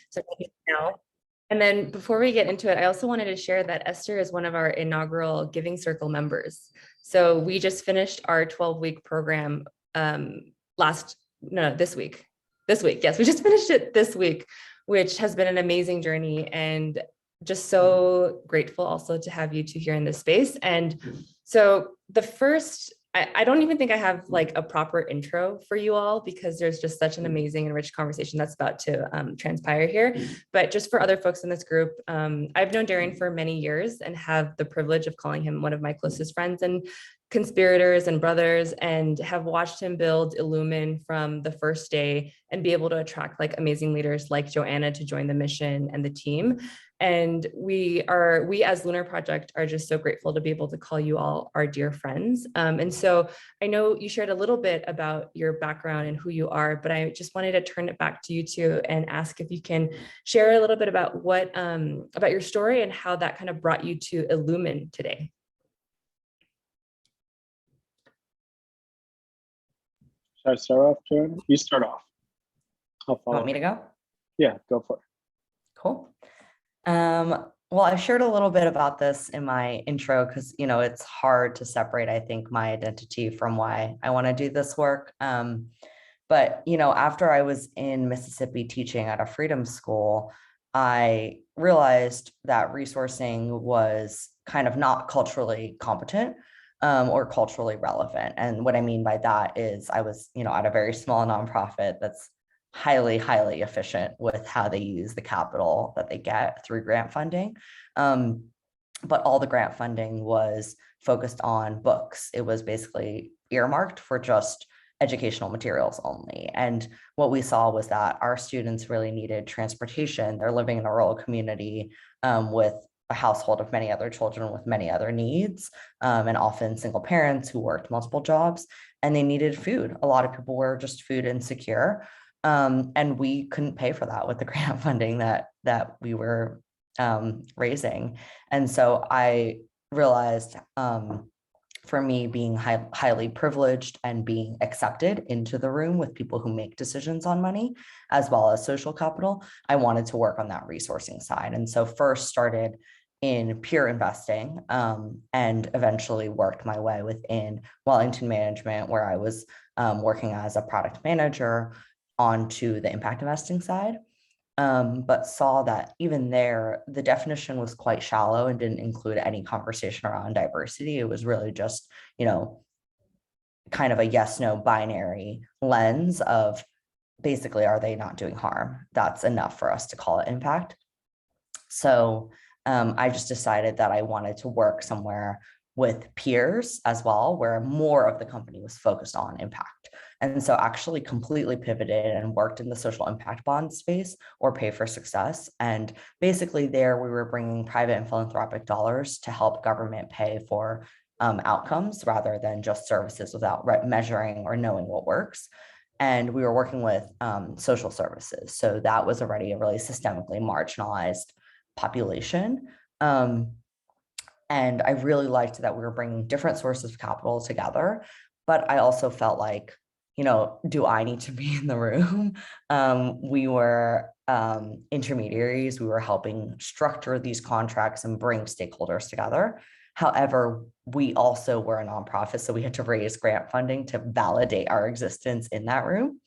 So thank you now. And then before we get into it, I also wanted to share that Esther is one of our inaugural Giving Circle members. So we just finished our 12-week program this week. Yes, we just finished it this week, which has been an amazing journey, and just so grateful also to have you two here in this space. And so the first, I don't even think I have like a proper intro for you all, because there's just such an amazing and rich conversation that's about to transpire here. But just for other folks in this group, I've known Darian for many years and have the privilege of calling him one of my closest friends and conspirators and brothers, and have watched him build Illumen from the first day and be able to attract like amazing leaders like Joanna to join the mission and the team. And we as Lunar Project are just so grateful to be able to call you all our dear friends. And so I know you shared a little bit about your background and who you are, but I just wanted to turn it back to you two and ask if you can share a little bit about about your story and how that kind of brought you to Illumen today. Should I start off, Joanna? You start off. I'll follow. Want me to go? Yeah, go for it. Cool. Well, I shared a little bit about this in my intro because, it's hard to separate, I think, my identity from why I want to do this work. But, after I was in Mississippi teaching at a freedom school, I realized that resourcing was kind of not culturally competent or culturally relevant. And what I mean by that is I was, at a very small nonprofit that's highly, highly efficient with how they use the capital that they get through grant funding. But all the grant funding was focused on books. It was basically earmarked for just educational materials only. And what we saw was that our students really needed transportation. They're living in a rural community with a household of many other children with many other needs, and often single parents who worked multiple jobs, and they needed food. A lot of people were just food insecure. And we couldn't pay for that with the grant funding that we were raising. And so I realized for me, being highly privileged and being accepted into the room with people who make decisions on money, as well as social capital, I wanted to work on that resourcing side. And so first started in peer investing, and eventually worked my way within Wellington Management, where I was working as a product manager, onto the impact investing side, but saw that even there, the definition was quite shallow and didn't include any conversation around diversity. It was really just, kind of a yes/no binary lens of basically, are they not doing harm? That's enough for us to call it impact. So I just decided that I wanted to work somewhere with peers as well, where more of the company was focused on impact. And so actually completely pivoted and worked in the social impact bond space, or pay for success. And basically there we were bringing private and philanthropic dollars to help government pay for outcomes rather than just services without measuring or knowing what works. And we were working with social services. So that was already a really systemically marginalized population. And I really liked that we were bringing different sources of capital together, but I also felt like, do I need to be in the room? We were intermediaries. We were helping structure these contracts and bring stakeholders together. However, we also were a nonprofit, so we had to raise grant funding to validate our existence in that room.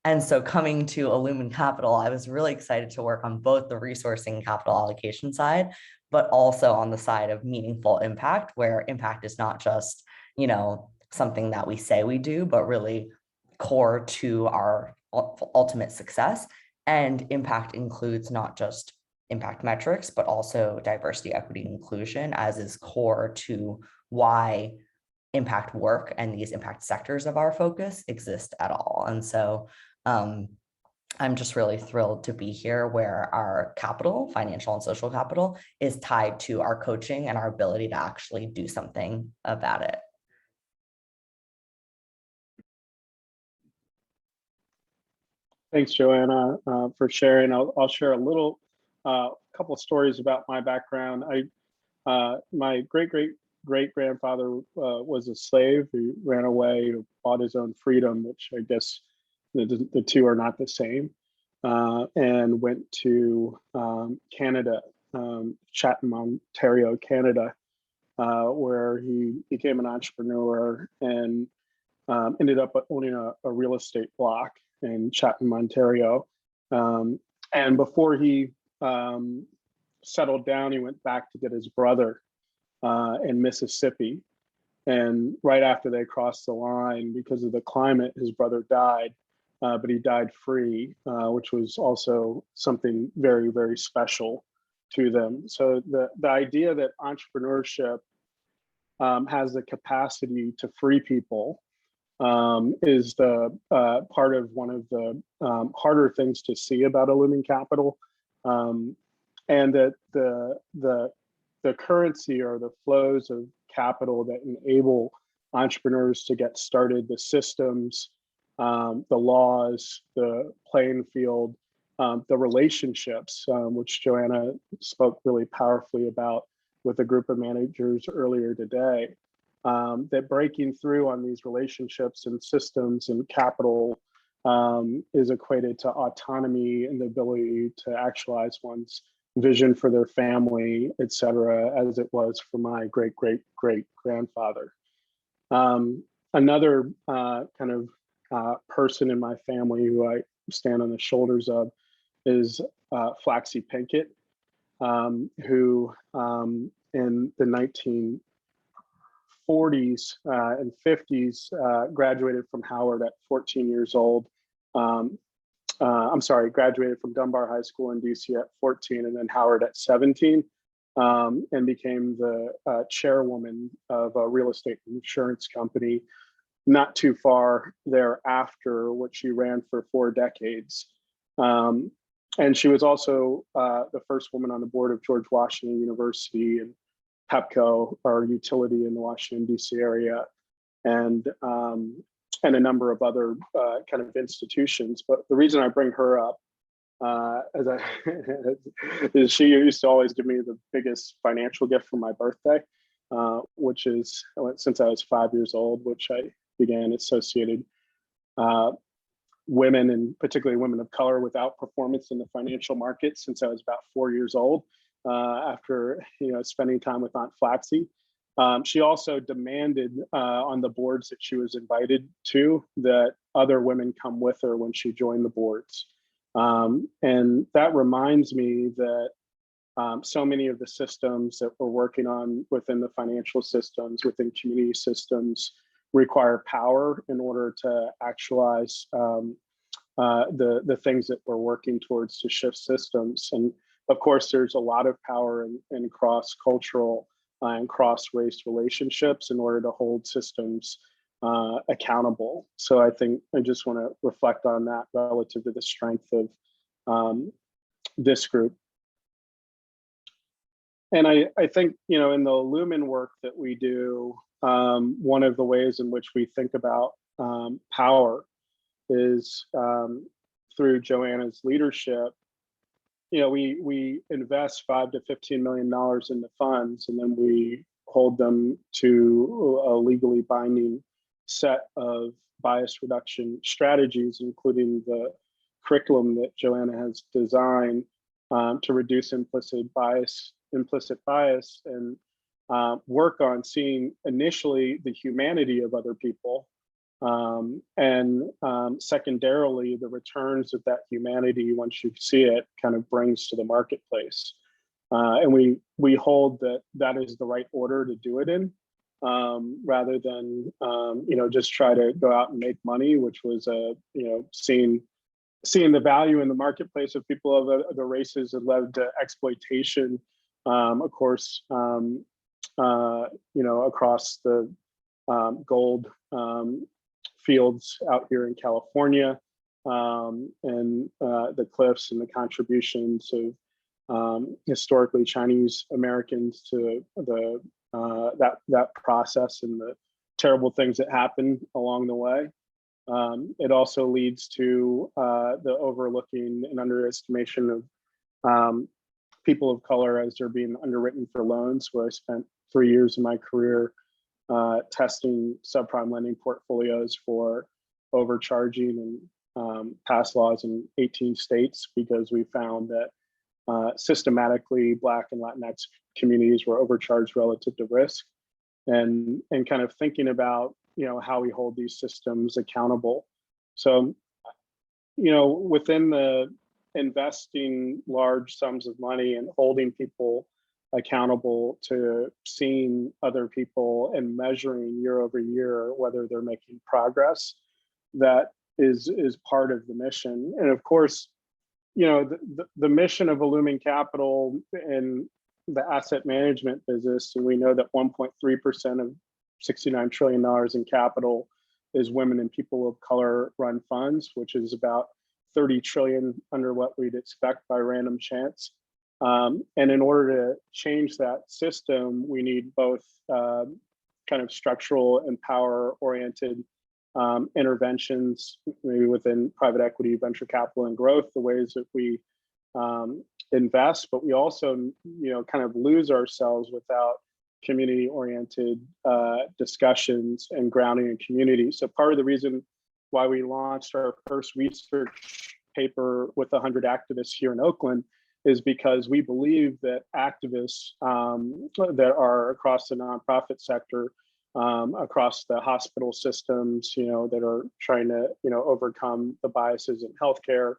And so coming to Illumen Capital, I was really excited to work on both the resourcing and capital allocation side, but also on the side of meaningful impact, where impact is not just, something that we say we do, but really core to our ultimate success. And impact includes not just impact metrics, but also diversity, equity, and inclusion, as is core to why impact work and these impact sectors of our focus exist at all. And so I'm just really thrilled to be here, where our capital, financial and social capital, is tied to our coaching and our ability to actually do something about it. Thanks, Joanna, for sharing. I'll share a little, couple of stories about my background. My great grandfather was a slave who ran away, bought his own freedom, which I guess the two are not the same. and went to Canada, Chatham, Ontario, Canada, where he became an entrepreneur and ended up owning a real estate block in Chatham, Ontario. And before he settled down, he went back to get his brother in Mississippi. And right after they crossed the line, because of the climate, his brother died, but he died free, which was also something very, very special to them. So the idea that entrepreneurship has the capacity to free people is the part of one of the harder things to see about Illumen Capital, and that the currency or the flows of capital that enable entrepreneurs to get started, the systems, the laws, the playing field, the relationships, which Joanna spoke really powerfully about with a group of managers earlier today, that breaking through on these relationships and systems and capital is equated to autonomy and the ability to actualize one's vision for their family, et cetera, as it was for my great-great-great-grandfather. Another kind of person in my family who I stand on the shoulders of is Flaxie Pinkett, who in the 1940s and 50s graduated from Howard at 14 years old. Graduated from Dunbar High School in DC at 14 and then Howard at 17, and became the chairwoman of a real estate insurance company not too far thereafter, which she ran for 4 decades. And she was also the first woman on the board of George Washington University and Pepco, our utility in the Washington, D.C. area, and a number of other kind of institutions. But the reason I bring her up is she used to always give me the biggest financial gift for my birthday, which is since I was 5 years old, which I began associated women and particularly women of color with outperformance in the financial markets since I was about 4 years old. After spending time with Aunt Flaxie, she also demanded on the boards that she was invited to that other women come with her when she joined the boards, and that reminds me that so many of the systems that we're working on within the financial systems, within community systems, require power in order to actualize the things that we're working towards to shift systems. And of course, there's a lot of power in cross-cultural and cross-race relationships in order to hold systems accountable. So I think I just want to reflect on that relative to the strength of this group. And I think, in the Illumen work that we do, one of the ways in which we think about power is through Joanna's leadership. We invest $5 to $15 million in the funds, and then we hold them to a legally binding set of bias reduction strategies, including the curriculum that Joanna has designed to reduce implicit bias, and work on seeing initially the humanity of other people, and secondarily the returns of that humanity, once you see it, kind of brings to the marketplace. And we hold that is the right order to do it in, rather than just try to go out and make money, which was seeing the value in the marketplace of people of the races that led to exploitation, of course, across the gold fields out here in California, and the cliffs and the contributions of historically Chinese Americans to that process and the terrible things that happen along the way. It also leads to the overlooking and underestimation of people of color as they're being underwritten for loans, where I spent 3 years of my career testing subprime lending portfolios for overcharging and passed laws in 18 states because we found that systematically Black and Latinx communities were overcharged relative to risk, and kind of thinking about, you know, how we hold these systems accountable. So, you know, within the investing large sums of money and holding people accountable to seeing other people and measuring year over year whether they're making progress, that is part of the mission. And of course, you know, the mission of Illumen Capital and the asset management business, and we know that 1.3% of $69 trillion in capital is women and people of color run funds, which is about 30 trillion under what we'd expect by random chance. And in order to change that system, we need both kind of structural and power oriented interventions, maybe within private equity, venture capital, and growth, the ways that we invest, but we also, you know, kind of lose ourselves without community oriented discussions and grounding in community. So part of the reason why we launched our first research paper with 100 activists here in Oakland is because we believe that activists that are across the nonprofit sector, across the hospital systems, you know, that are trying to, you know, overcome the biases in healthcare,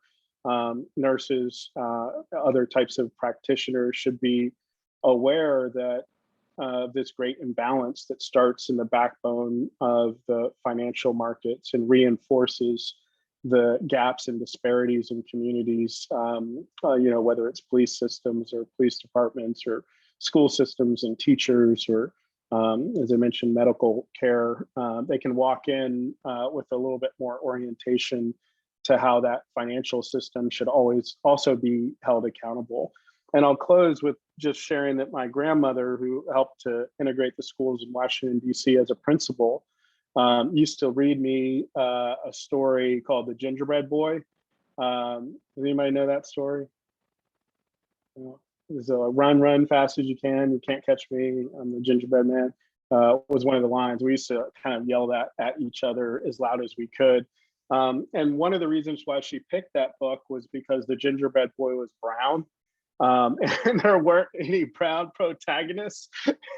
nurses, other types of practitioners should be aware that this great imbalance that starts in the backbone of the financial markets and reinforces the gaps and disparities in communities, you know, whether it's police systems or police departments or school systems and teachers or, as I mentioned, medical care. They can walk in with a little bit more orientation to how that financial system should always also be held accountable. And I'll close with just sharing that my grandmother, who helped to integrate the schools in Washington, D.C. as a principal, used to read me a story called The Gingerbread Boy. Does anybody know that story? It was a run fast as you can't catch me, I'm the gingerbread man, was one of the lines. We used to kind of yell that at each other as loud as we could. And one of the reasons why she picked that book was because the gingerbread boy was brown. And there weren't any brown protagonists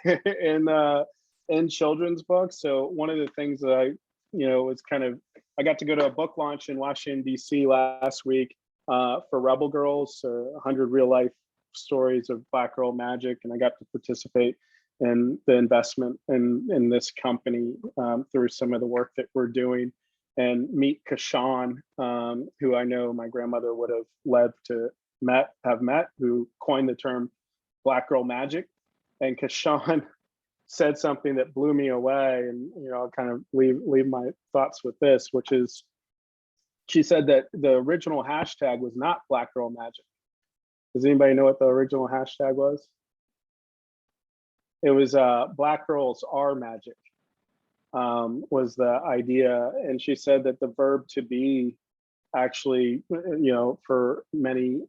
in children's books. So one of the things that I, you know, was kind of, I got to go to a book launch in Washington, D.C. last week for Rebel Girls, 100 real life stories of Black girl magic. And I got to participate in the investment in this company through some of the work that we're doing, and meet Kashawn, who I know my grandmother would have loved to have met, who coined the term Black girl magic. And Kashawn said something that blew me away, and, you know, I'll kind of leave my thoughts with this, which is, she said that the original hashtag was not Black girl magic. Does anybody know what the original hashtag was? It was Black girls are magic, was the idea. And she said that the verb to be actually, you know, for many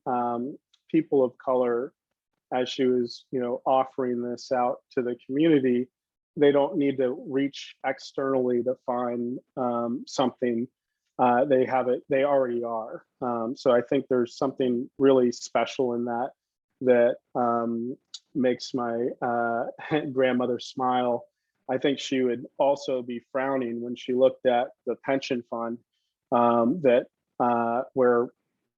people of color, as she was, you know, offering this out to the community, they don't need to reach externally to find something. They have it, they already are. So I think there's something really special in that makes my grandmother smile. I think she would also be frowning when she looked at the pension fund that where,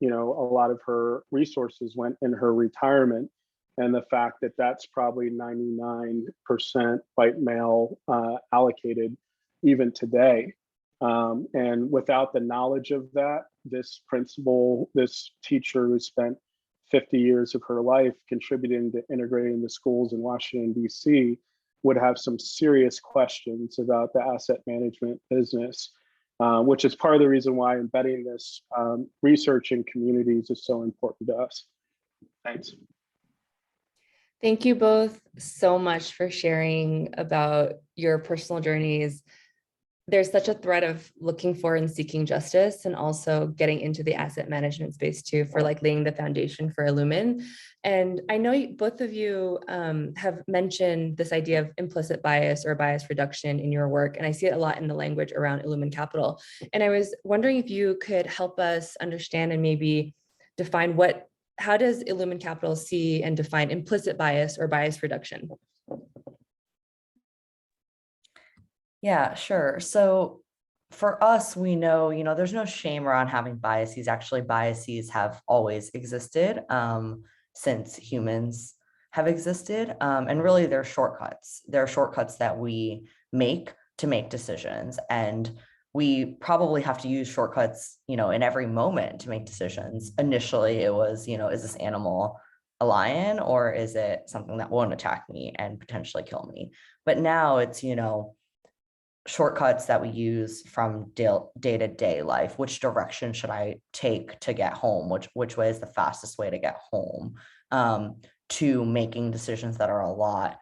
you know, a lot of her resources went in her retirement, and the fact that that's probably 99% white male allocated even today. And without the knowledge of that, this principal, this teacher who spent 50 years of her life contributing to integrating the schools in Washington, D.C., would have some serious questions about the asset management business, which is part of the reason why embedding this research in communities is so important to us. Thanks. Thank you both so much for sharing about your personal journeys. there's such a thread of looking for and seeking justice, and also getting into the asset management space too, for like laying the foundation for Illumen. And I know both of you have mentioned this idea of implicit bias or bias reduction in your work, and I see it a lot in the language around Illumen Capital. And I was wondering if you could help us understand and maybe define how does Illumen Capital see and define implicit bias or bias reduction? Yeah, sure. So for us, we know, there's no shame around having biases. Actually, biases have always existed since humans have existed. And really, they're shortcuts. They're shortcuts that we make to make decisions. And we probably have to use shortcuts, in every moment to make decisions. Initially, it was, is this animal a lion, or is it something that won't attack me and potentially kill me? But now it's, shortcuts that we use from day-to-day life. Which direction should I take to get home? Which way is the fastest way to get home? To making decisions that are a lot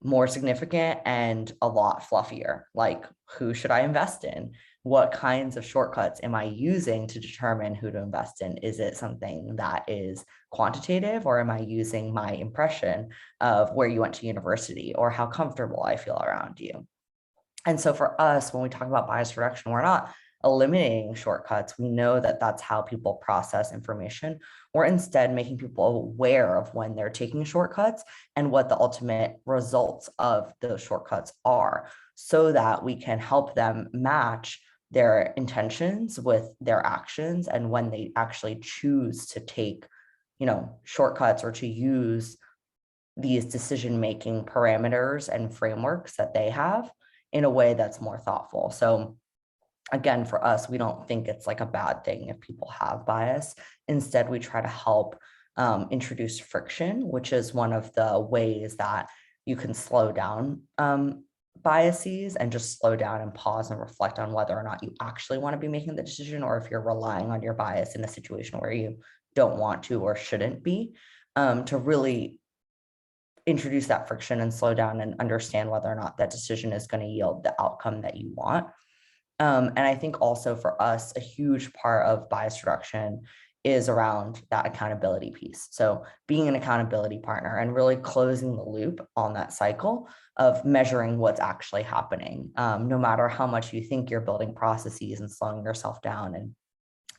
more significant and a lot fluffier, like who should I invest in? What kinds of shortcuts am I using to determine who to invest in? Is it something that is quantitative, or am I using my impression of where you went to university or how comfortable I feel around you? And so for us, when we talk about bias reduction, we're not eliminating shortcuts. We know that that's how people process information. We're instead making people aware of when they're taking shortcuts and what the ultimate results of those shortcuts are, so that we can help them match their intentions with their actions. And when they actually choose to take, shortcuts, or to use these decision-making parameters and frameworks that they have in a way that's more thoughtful. So again, for us, we don't think it's like a bad thing if people have bias. Instead, we try to help introduce friction, which is one of the ways that you can slow down biases, and just slow down and pause and reflect on whether or not you actually want to be making the decision, or if you're relying on your bias in a situation where you don't want to or shouldn't be, to really introduce that friction and slow down and understand whether or not that decision is going to yield the outcome that you want. And I think also for us, a huge part of bias reduction is around that accountability piece. So being an accountability partner and really closing the loop on that cycle of measuring what's actually happening. No matter how much you think you're building processes and slowing yourself down and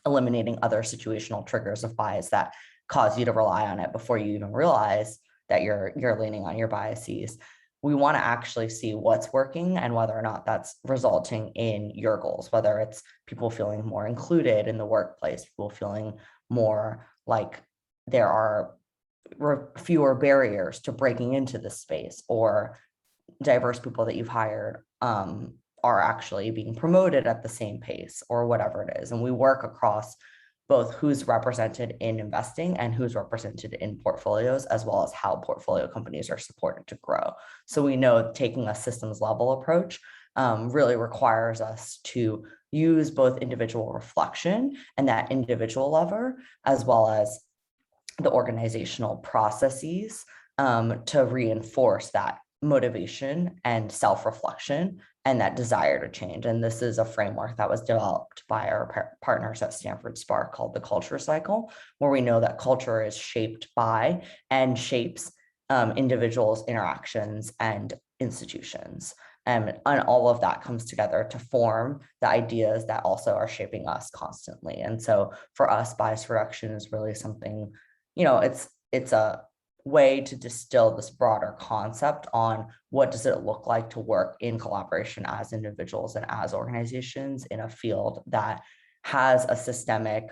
eliminating other situational triggers of bias that cause you to rely on it before you even realize that you're leaning on your biases. We want to actually see what's working and whether or not that's resulting in your goals, whether it's people feeling more included in the workplace, people feeling more like there are fewer barriers to breaking into this space, or diverse people that you've hired are actually being promoted at the same pace, or whatever it is. And we work across both who's represented in investing and who's represented in portfolios, as well as how portfolio companies are supported to grow. So we know taking a systems level approach really requires us to use both individual reflection and that individual lever, as well as the organizational processes to reinforce that motivation and self-reflection and that desire to change. And this is a framework that was developed by our partners at Stanford Spark called the culture cycle, where we know that culture is shaped by and shapes individuals' interactions and institutions. And all of that comes together to form the ideas that also are shaping us constantly. And so for us, bias reduction is really something, it's a way to distill this broader concept on what does it look like to work in collaboration as individuals and as organizations in a field that has a systemic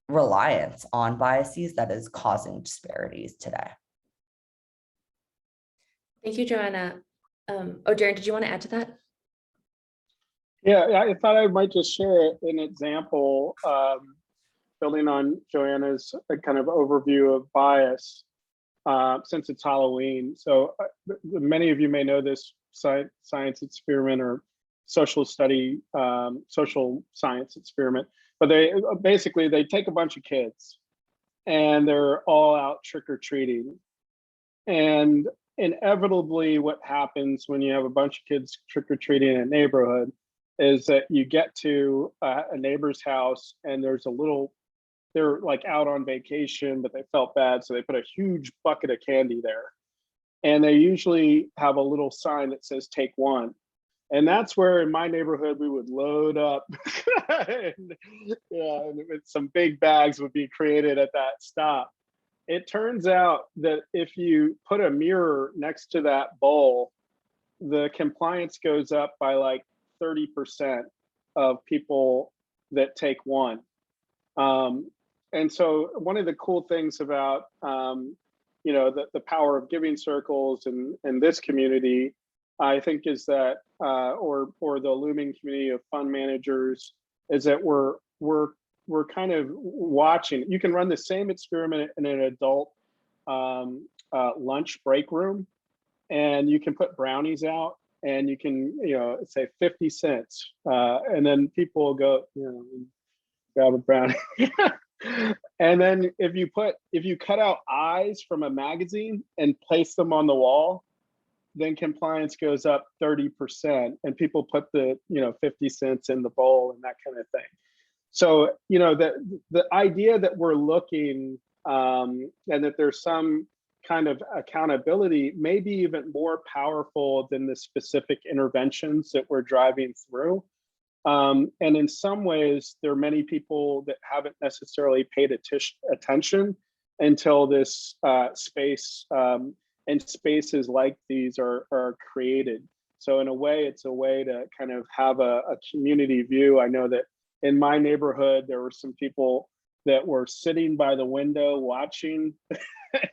reliance on biases that is causing disparities today. Thank you, Joanna. Darren, did you want to add to that? Yeah, I thought I might just share an example, building on Joanna's kind of overview of bias, since it's Halloween. So many of you may know this science experiment or social science experiment, but they take a bunch of kids and they're all out trick-or-treating. And inevitably what happens when you have a bunch of kids trick-or-treating in a neighborhood is that you get to a neighbor's house and there's a little, they're like out on vacation, but they felt bad. So they put a huge bucket of candy there. And they usually have a little sign that says, take one. And that's where in my neighborhood, we would load up and, and some big bags would be created at that stop. It turns out that if you put a mirror next to that bowl, the compliance goes up by like 30% of people that take one. And so one of the cool things about the power of giving circles and this community, I think, is that or the Illumen community of fund managers, is that we're kind of watching. You can run the same experiment in an adult lunch break room, and you can put brownies out, and you can say 50 cents, and then people will go grab a brownie. And then if you cut out eyes from a magazine and place them on the wall, then compliance goes up 30%, and people put the 50 cents in the bowl and that kind of thing. So the idea that we're looking and that there's some kind of accountability may be even more powerful than the specific interventions that we're driving through. And in some ways, there are many people that haven't necessarily paid attention until this space and spaces like these are created. So in a way, it's a way to kind of have a community view. I know that in my neighborhood, there were some people that were sitting by the window watching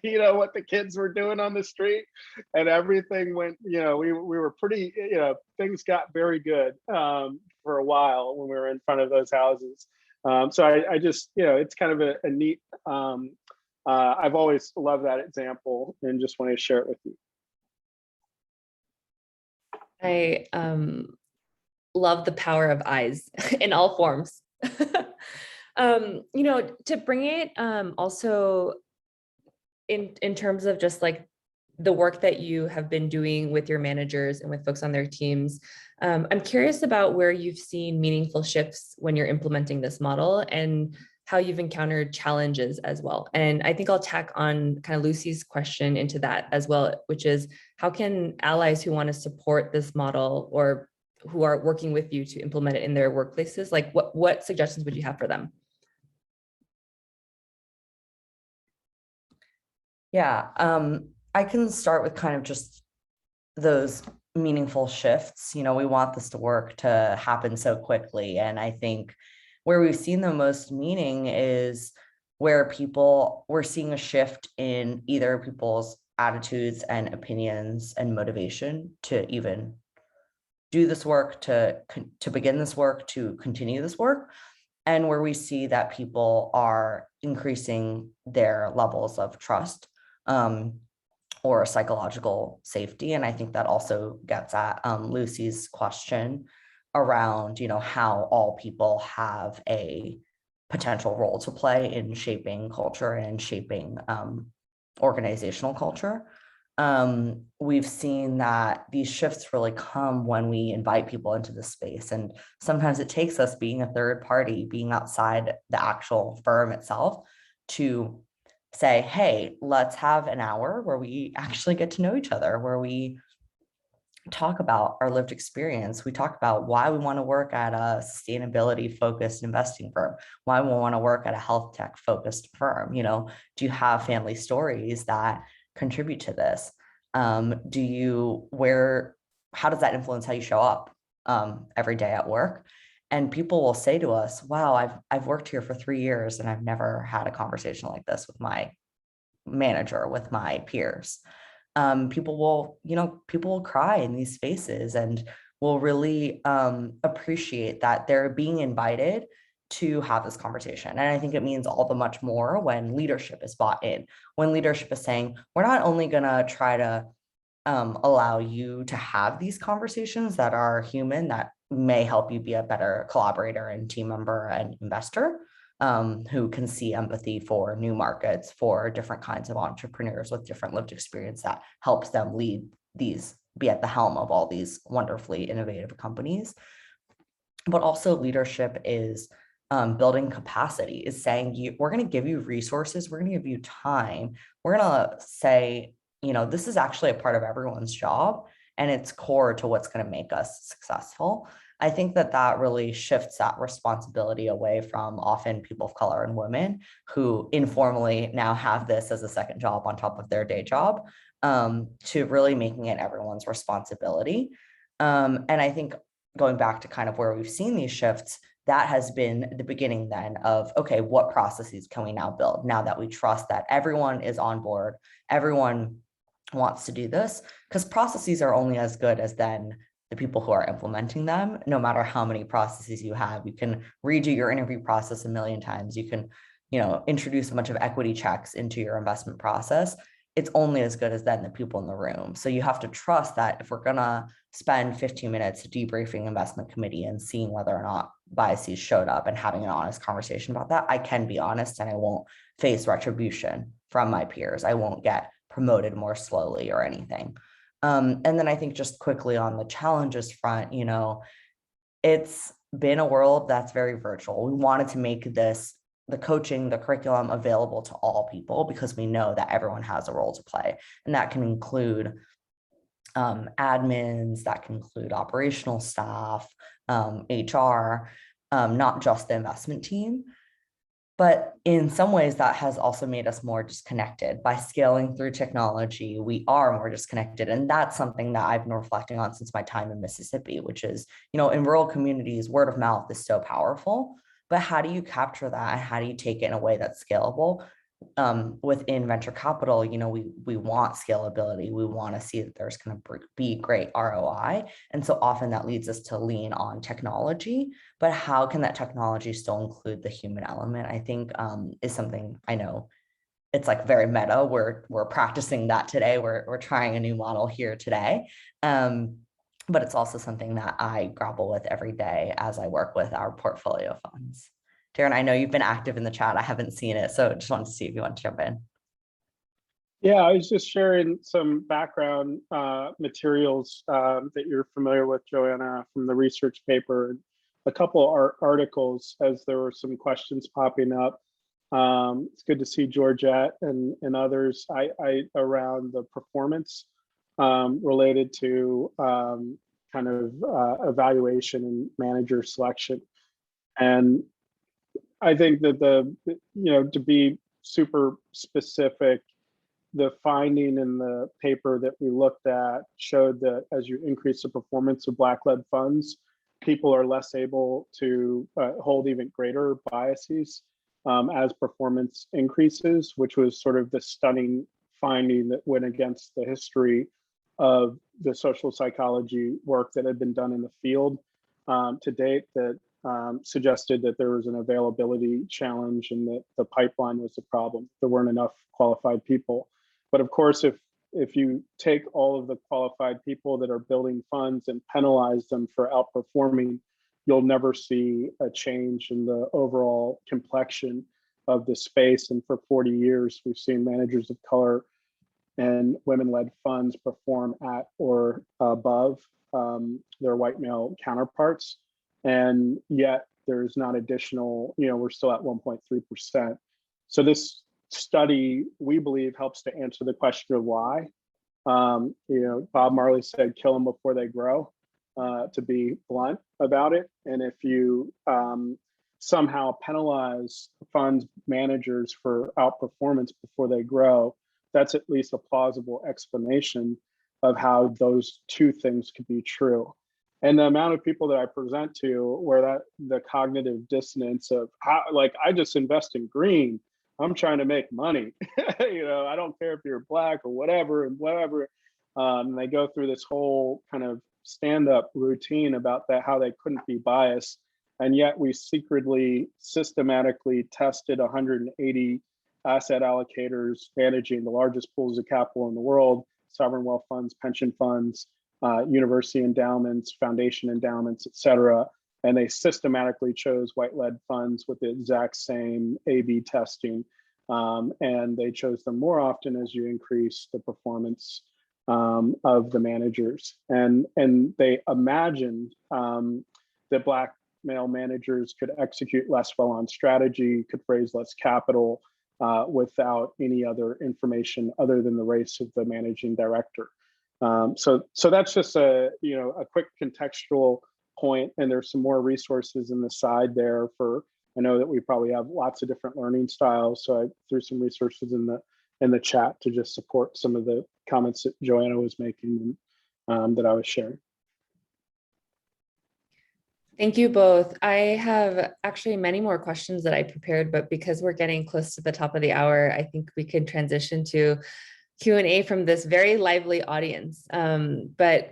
what the kids were doing on the street, and everything went, we were pretty, things got very good for a while when we were in front of those houses. So I just, it's kind of a neat, I've always loved that example and just want to share it with you. I love the power of eyes in all forms. To bring it also in terms of just like the work that you have been doing with your managers and with folks on their teams, I'm curious about where you've seen meaningful shifts when you're implementing this model and how you've encountered challenges as well. And I think I'll tack on kind of Lucy's question into that as well, which is how can allies who want to support this model or who are working with you to implement it in their workplaces, like what suggestions would you have for them? Yeah, I can start with kind of just those meaningful shifts. We want this to work to happen so quickly. And I think where we've seen the most meaning is where we're seeing a shift in either people's attitudes and opinions and motivation to even do this work, to begin this work, to continue this work, and where we see that people are increasing their levels of trust or psychological safety. And I think that also gets at Lucy's question around, how all people have a potential role to play in shaping culture and shaping organizational culture. We've seen that these shifts really come when we invite people into the space. And sometimes it takes us being a third party, being outside the actual firm itself, to say, hey, let's have an hour where we actually get to know each other, where we talk about our lived experience. We talk about why we want to work at a sustainability focused investing firm, why we want to work at a health tech focused firm. Do you have family stories that contribute to this? How does that influence how you show up every day at work? And people will say to us, wow, I've worked here for 3 years and I've never had a conversation like this with my manager, with my peers. People will cry in these spaces and will really appreciate that they're being invited to have this conversation. And I think it means all the much more when leadership is bought in, when leadership is saying, we're not only going to try to allow you to have these conversations that are human, that may help you be a better collaborator and team member and investor, who can see empathy for new markets, for different kinds of entrepreneurs with different lived experience that helps them lead these, be at the helm of all these wonderfully innovative companies. But also leadership is building capacity, is saying, we're going to give you resources, we're going to give you time, we're going to say, this is actually a part of everyone's job, and it's core to what's going to make us successful. I think that really shifts that responsibility away from often people of color and women who informally now have this as a second job on top of their day job, to really making it everyone's responsibility. And I think going back to kind of where we've seen these shifts, that has been the beginning then of, okay, what processes can we now build now that we trust that everyone is on board, everyone wants to do this? Because processes are only as good as then the people who are implementing them. No matter how many processes you have, you can redo your interview process a million times. You can, introduce a bunch of equity checks into your investment process. It's only as good as then the people in the room. So you have to trust that if we're gonna spend 15 minutes debriefing investment committee and seeing whether or not biases showed up and having an honest conversation about that, I can be honest and I won't face retribution from my peers. I won't get promoted more slowly or anything. And then I think just quickly on the challenges front, it's been a world that's very virtual. We wanted to make this, the coaching, the curriculum available to all people because we know that everyone has a role to play. And that can include admins, that can include operational staff, HR, not just the investment team. But in some ways, that has also made us more disconnected. By scaling through technology, we are more disconnected. And that's something that I've been reflecting on since my time in Mississippi, which is, in rural communities, word of mouth is so powerful. But how do you capture that? How do you take it in a way that's scalable? Within venture capital, we want scalability. We want to see that there's going to be great ROI. And so often that leads us to lean on technology, but how can that technology still include the human element? I think is something I know it's like very meta. We're practicing that today. We're trying a new model here today. But it's also something that I grapple with every day as I work with our portfolio funds. Darren, I know you've been active in the chat. I haven't seen it, so just wanted to see if you want to jump in. Yeah, I was just sharing some background materials that you're familiar with, Joanna, from the research paper. A couple articles as there were some questions popping up. It's good to see Georgette and others around the performance related to kind of evaluation and manager selection. And I think that to be super specific, the finding in the paper that we looked at showed that as you increase the performance of Black-led funds, people are less able to hold even greater biases as performance increases, which was sort of the stunning finding that went against the history of the social psychology work that had been done in the field to date that suggested that there was an availability challenge and that the pipeline was the problem. There weren't enough qualified people. But of course, if you take all of the qualified people that are building funds and penalize them for outperforming, you'll never see a change in the overall complexion of the space. And for 40 years, we've seen managers of color and women-led funds perform at or above their white male counterparts. And yet there's not additional, we're still at 1.3%. So this study, we believe, helps to answer the question of why. Bob Marley said, kill them before they grow, to be blunt about it. And if you somehow penalize funds managers for outperformance before they grow, that's at least a plausible explanation of how those two things could be true. And the amount of people that I present to where the cognitive dissonance of how, like, I just invest in green, I'm trying to make money. I don't care if you're Black or whatever and whatever. And they go through this whole kind of stand-up routine about that, how they couldn't be biased. And yet we secretly, systematically tested 180 asset allocators managing the largest pools of capital in the world, sovereign wealth funds, pension funds, university endowments, foundation endowments, et cetera. and they systematically chose white lead funds with the exact same A/B testing. And they chose them more often as you increase the performance of the managers. And they imagined that Black male managers could execute less well on strategy, could raise less capital without any other information other than the race of the managing director. So that's just a quick contextual point, and there's some more resources in the side there for. I know that we probably have lots of different learning styles, so I threw some resources in the chat to just support some of the comments that Joanna was making and that I was sharing. Thank you both. I have actually many more questions that I prepared, but because we're getting close to the top of the hour, I think we could transition to Q&A from this very lively audience. But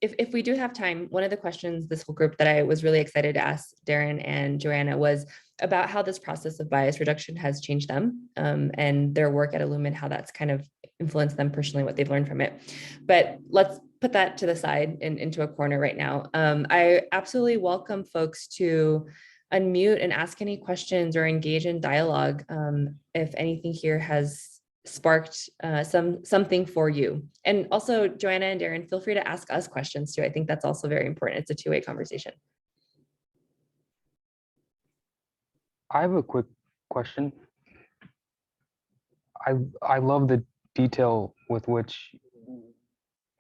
if we do have time, one of the questions this whole group that I was really excited to ask Darren and Joanna was about how this process of bias reduction has changed them and their work at Illumen, how that's kind of influenced them personally, what they've learned from it. But let's put that to the side and into a corner right now. I absolutely welcome folks to unmute and ask any questions or engage in dialogue if anything here has sparked something for you. And also, Joanna and Darren, feel free to ask us questions too. I think that's also very important. It's a two-way conversation. I have a quick question. I love the detail with which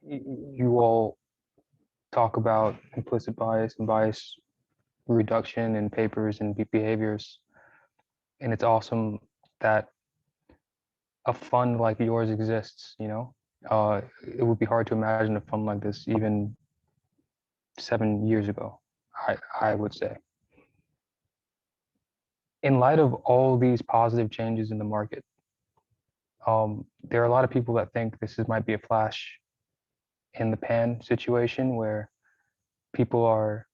you all talk about implicit bias and bias reduction in papers and behaviors. And it's awesome that a fund like yours exists, you know? It would be hard to imagine a fund like this even 7 years ago, I would say. In light of all these positive changes in the market, there are a lot of people that think might be a flash in the pan situation where people are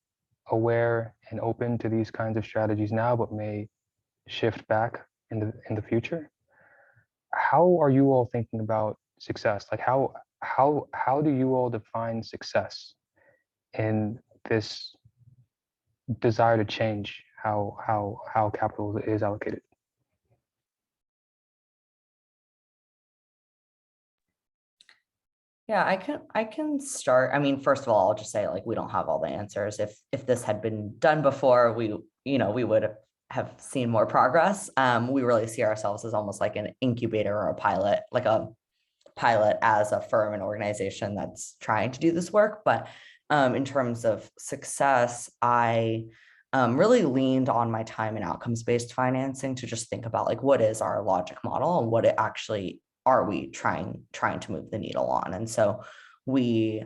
aware and open to these kinds of strategies now, but may shift back in the future. How are you all thinking about success? Like how do you all define success in this desire to change how capital is allocated? Yeah, I can start. I mean, first of all, I'll just say, like, we don't have all the answers. If this had been done before, we would have seen more progress. We really see ourselves as almost like an incubator or a pilot, like a pilot as a firm and organization that's trying to do this work. But in terms of success, I really leaned on my time and outcomes-based financing to just think about, like, what is our logic model and what it actually are we trying to move the needle on. And so we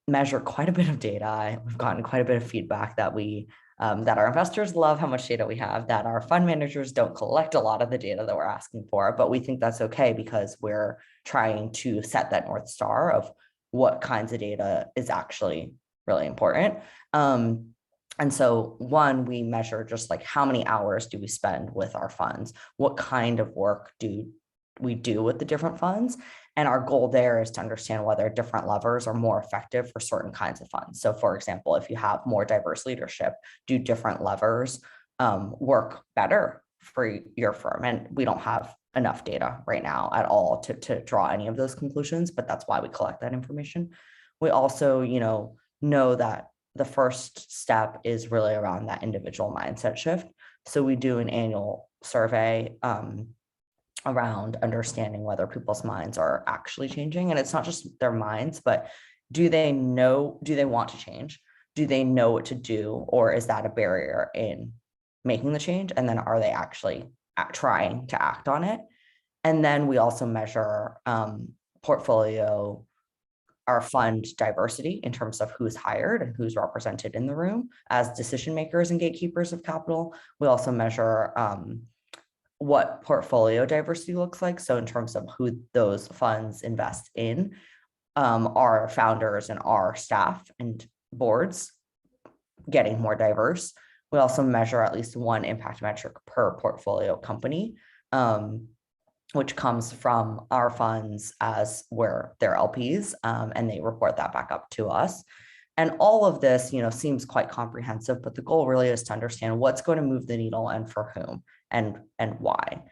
measure quite a bit of data. We've gotten quite a bit of feedback that that our investors love how much data we have, that our fund managers don't collect a lot of the data that we're asking for, but we think that's okay because we're trying to set that North Star of what kinds of data is actually really important. And so one, we measure just like how many hours do we spend with our funds? What kind of work do we do with the different funds? And our goal there is to understand whether different levers are more effective for certain kinds of funds. So for example, if you have more diverse leadership, do different levers work better for your firm? And we don't have enough data right now at all to draw any of those conclusions, but that's why we collect that information. We also, know that the first step is really around that individual mindset shift. So we do an annual survey around understanding whether people's minds are actually changing. And it's not just their minds, but do they want to change? Do they know what to do? Or is that a barrier in making the change? And then are they actually trying to act on it? And then we also measure our fund diversity in terms of who's hired and who's represented in the room as decision makers and gatekeepers of capital. We also measure what portfolio diversity looks like. So in terms of who those funds invest in, our founders and our staff and boards getting more diverse. We also measure at least one impact metric per portfolio company, which comes from our funds as where they're LPs, and they report that back up to us. And all of this, seems quite comprehensive, but the goal really is to understand what's going to move the needle and for whom and why.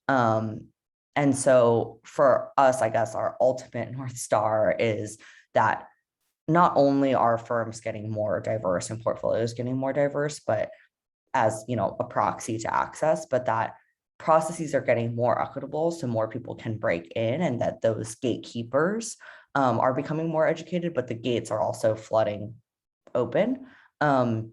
And so for us, I guess our ultimate North Star is that not only are firms getting more diverse and portfolios getting more diverse, but as a proxy to access, but that processes are getting more equitable so more people can break in, and that those gatekeepers are becoming more educated, but the gates are also flooding open, and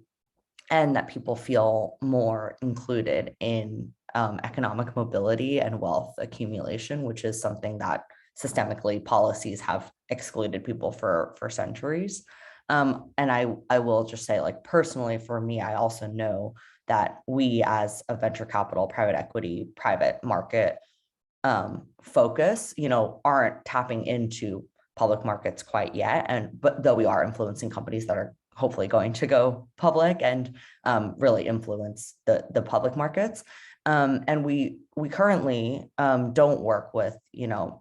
that people feel more included in economic mobility and wealth accumulation, which is something that systemically policies have excluded people for centuries. And I will just say, like, personally, for me, I also know that we as a venture capital, private equity, private market focus, aren't tapping into public markets quite yet. But though we are influencing companies that are hopefully going to go public and really influence the public markets. And we currently don't work with,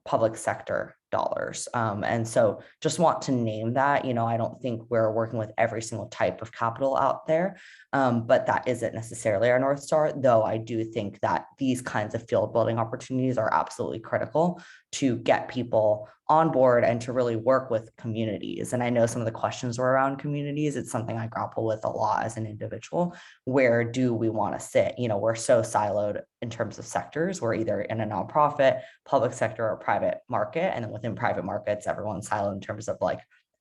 public sector dollars. And so just want to name that, I don't think we're working with every single type of capital out there, but that isn't necessarily our North Star, though I do think that these kinds of field building opportunities are absolutely critical to get people on board and to really work with communities. And I know some of the questions were around communities. It's something I grapple with a lot as an individual. Where do we want to sit? We're so siloed in terms of sectors. We're either in a nonprofit, public sector, or private market. And then within private markets, everyone's siloed in terms of like,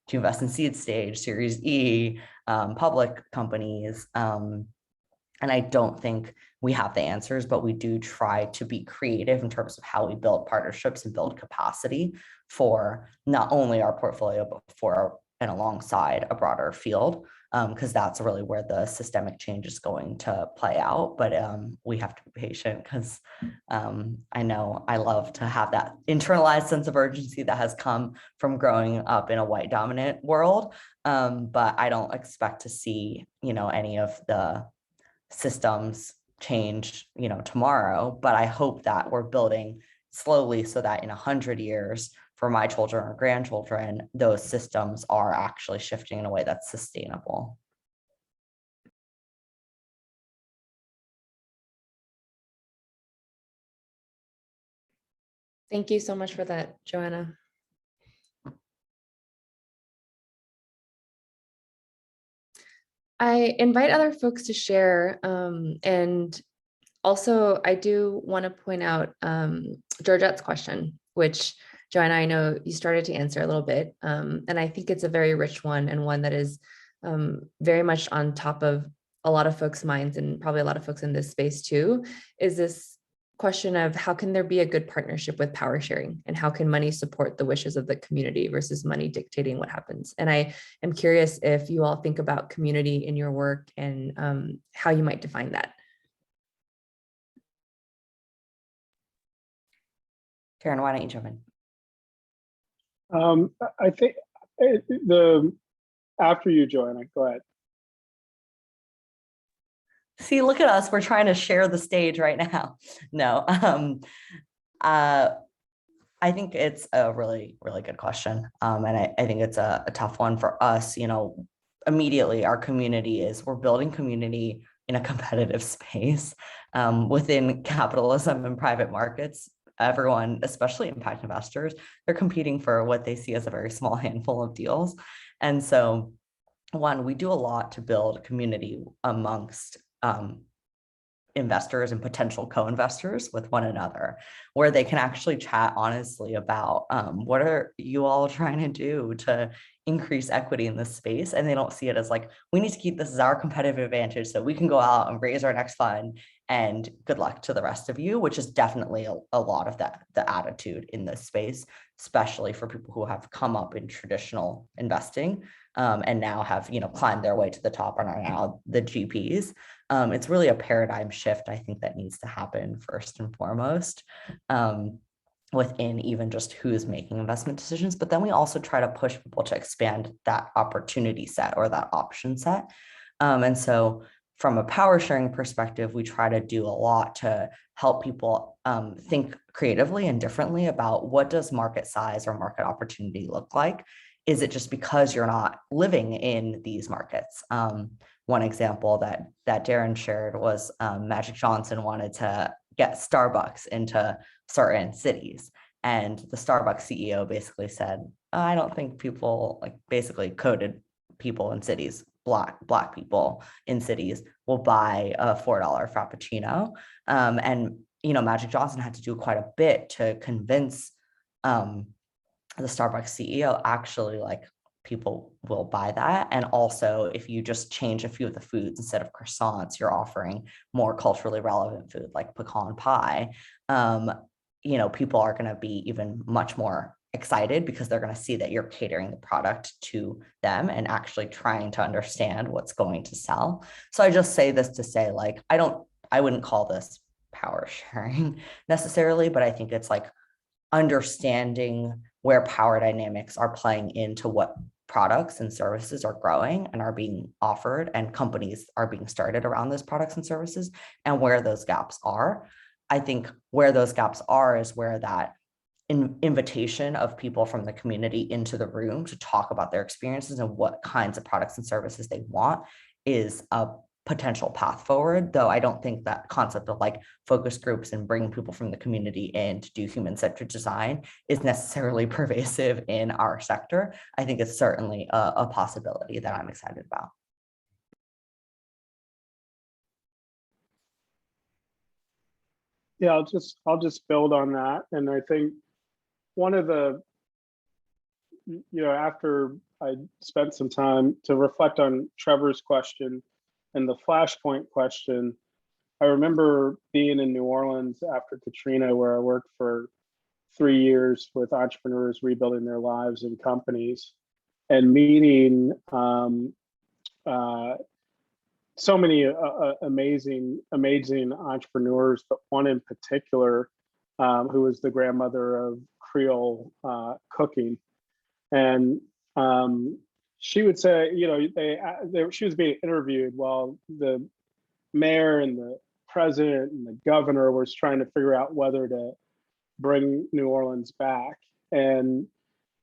to invest in seed stage, Series E, public companies. And I don't think we have the answers, but we do try to be creative in terms of how we build partnerships and build capacity for not only our portfolio, but for and alongside a broader field, because that's really where the systemic change is going to play out. But we have to be patient, because I know I love to have that internalized sense of urgency that has come from growing up in a white dominant world. But I don't expect to see, any of the systems change, tomorrow, but I hope that we're building slowly so that in 100 years, for my children or grandchildren, those systems are actually shifting in a way that's sustainable. Thank you so much for that, Joanna. I invite other folks to share, and also I do want to point out Georgette's question, which Joanna, I know you started to answer a little bit, and I think it's a very rich one, and one that is very much on top of a lot of folks' minds, and probably a lot of folks in this space too, is this question of how can there be a good partnership with power sharing, and how can money support the wishes of the community versus money dictating what happens. And I am curious if you all think about community in your work, and how you might define that. Karen, why don't you jump in? I think after you, Joanna, go ahead. See, look at us. We're trying to share the stage right now. No, I think it's a really, really good question. And I think it's a tough one for us. Immediately our community we're building community in a competitive space within capitalism and private markets. Everyone, especially impact investors, they're competing for what they see as a very small handful of deals. And so, one, we do a lot to build community amongst investors and potential co-investors with one another, where they can actually chat honestly about what are you all trying to do to increase equity in this space. And they don't see it as like, we need to keep this as our competitive advantage so we can go out and raise our next fund and good luck to the rest of you, which is definitely a lot of the attitude in this space, especially for people who have come up in traditional investing and now have climbed their way to the top and are now the GPs. It's really a paradigm shift, I think, that needs to happen first and foremost within even just who's making investment decisions. But then we also try to push people to expand that opportunity set or that option set. And so from a power sharing perspective, we try to do a lot to help people think creatively and differently about what does market size or market opportunity look like is it just because you're not living in these markets? One example that Darren shared was Magic Johnson wanted to get Starbucks into certain cities. And the Starbucks CEO basically said, I don't think people, like basically coded people in cities, black people in cities will buy a $4 Frappuccino. And, Magic Johnson had to do quite a bit to convince the Starbucks CEO actually like people will buy that. And also if you just change a few of the foods, instead of croissants, you're offering more culturally relevant food like pecan pie. People are going to be even much more excited because they're going to see that you're catering the product to them and actually trying to understand what's going to sell. So I just say this to say, like, I wouldn't call this power sharing necessarily, but I think it's like understanding where power dynamics are playing into what products and services are growing and are being offered, and companies are being started around those products and services, and where those gaps are. I think where those gaps are is where that invitation of people from the community into the room to talk about their experiences and what kinds of products and services they want is a potential path forward, though I don't think that concept of like focus groups and bringing people from the community in to do human-centered design is necessarily pervasive in our sector. I think it's certainly a possibility that I'm excited about. Yeah, I'll just build on that. And I think one of the, after I spent some time to reflect on Trevor's question and the Flashpoint question, I remember being in New Orleans after Katrina, where I worked for 3 years with entrepreneurs rebuilding their lives and companies, and meeting so many amazing entrepreneurs, but one in particular who was the grandmother of Creole cooking. And she would say, she was being interviewed while the mayor and the president and the governor was trying to figure out whether to bring New Orleans back. And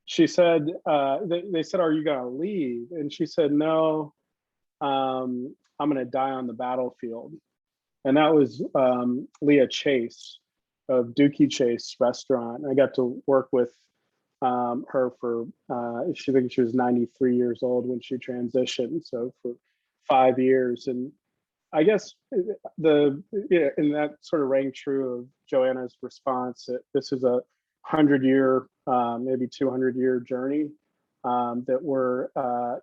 she said, they said, are you going to leave? And she said, no, I'm going to die on the battlefield. And that was Leah Chase of Dookie Chase restaurant. I got to work with her for, she was 93 years old when she transitioned. So for 5 years. And I guess and that sort of rang true of Joanna's response, that this is a 100-year, maybe 200-year journey, that we're, a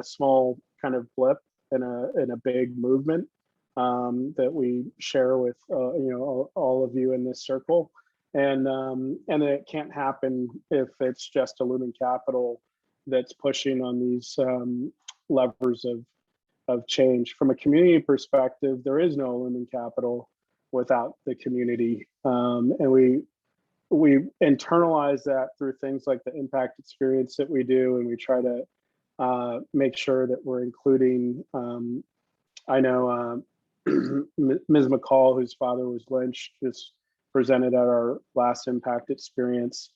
small kind of blip in a big movement that we share with, all of you in this circle. And it can't happen if it's just Illumen Capital that's pushing on these levers of change. From a community perspective, there is no Illumen Capital without the community, and we internalize that through things like the impact experience that we do, and we try to make sure that we're including. I know Ms. McCall, whose father was lynched, just presented at our last impact experience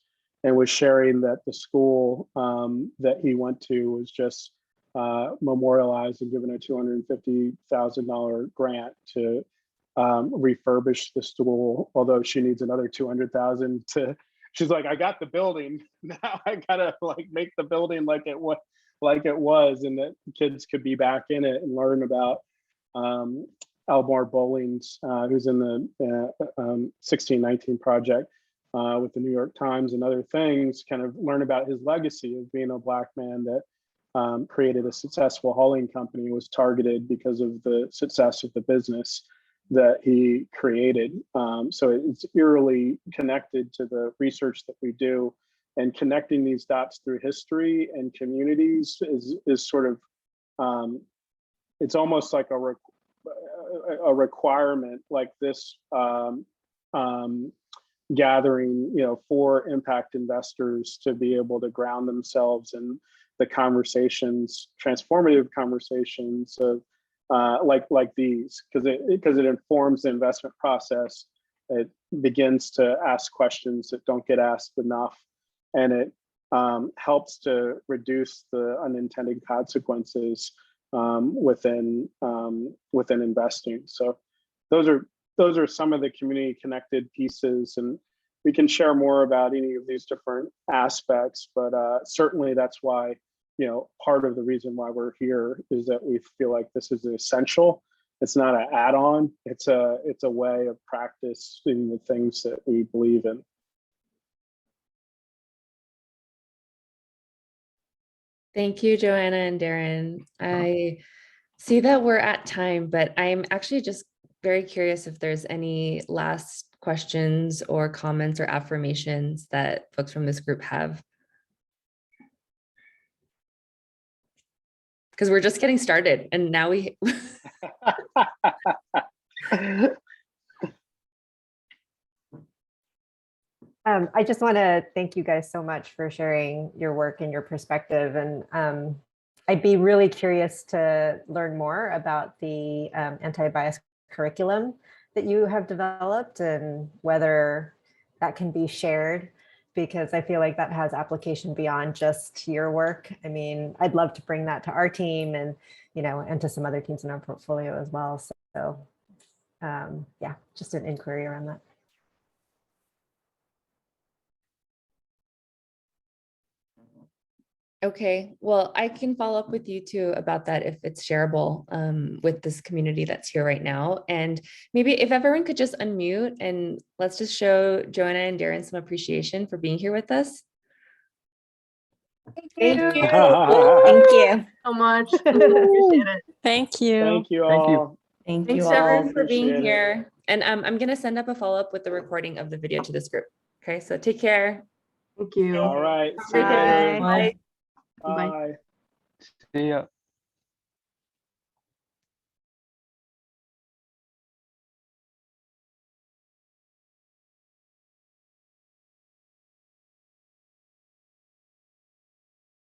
and was sharing that the school that he went to was just memorialized and given a $250,000 grant to refurbish the school, although she needs another $200,000 to. She's like, I got the building, now I gotta like make the building like it was, and that kids could be back in it and learn about Elmore Bowling's, who's in the 1619 Project with the New York Times and other things, kind of learn about his legacy of being a Black man that created a successful hauling company, was targeted because of the success of the business that he created. So it's eerily connected to the research that we do, and connecting these dots through history and communities is sort of, it's almost like a requirement, like this gathering, for impact investors to be able to ground themselves in the conversations, transformative conversations of like these, because it informs the investment process. It begins to ask questions that don't get asked enough, and it helps to reduce the unintended consequences within investing. So those are some of the community connected pieces, and we can share more about any of these different aspects, but certainly that's why, part of the reason why we're here is that we feel like this is essential. It's not an add-on, it's a way of practicing the things that we believe in. Thank you, Joanna and Darren. I see that we're at time, but I'm actually just very curious if there's any last questions or comments or affirmations that folks from this group have. Because we're just getting started and now we I just want to thank you guys so much for sharing your work and your perspective. And I'd be really curious to learn more about the anti-bias curriculum that you have developed and whether that can be shared, because I feel like that has application beyond just your work. I mean, I'd love to bring that to our team and, and to some other teams in our portfolio as well. So yeah, just an inquiry around that. Okay, well, I can follow up with you too about that if it's shareable with this community that's here right now. And maybe if everyone could just unmute and let's just show Joanna and Darren some appreciation for being here with us. Thank you. Thank you so much. Appreciate it. Thank you. Thank you Thank you. all. Thank Thanks you to all. everyone for being Appreciate it. here. And I'm going to send up a follow-up with the recording of the video to this group. Okay, so take care. Thank you. All right. See you Bye. later. Bye. Bye. See ya.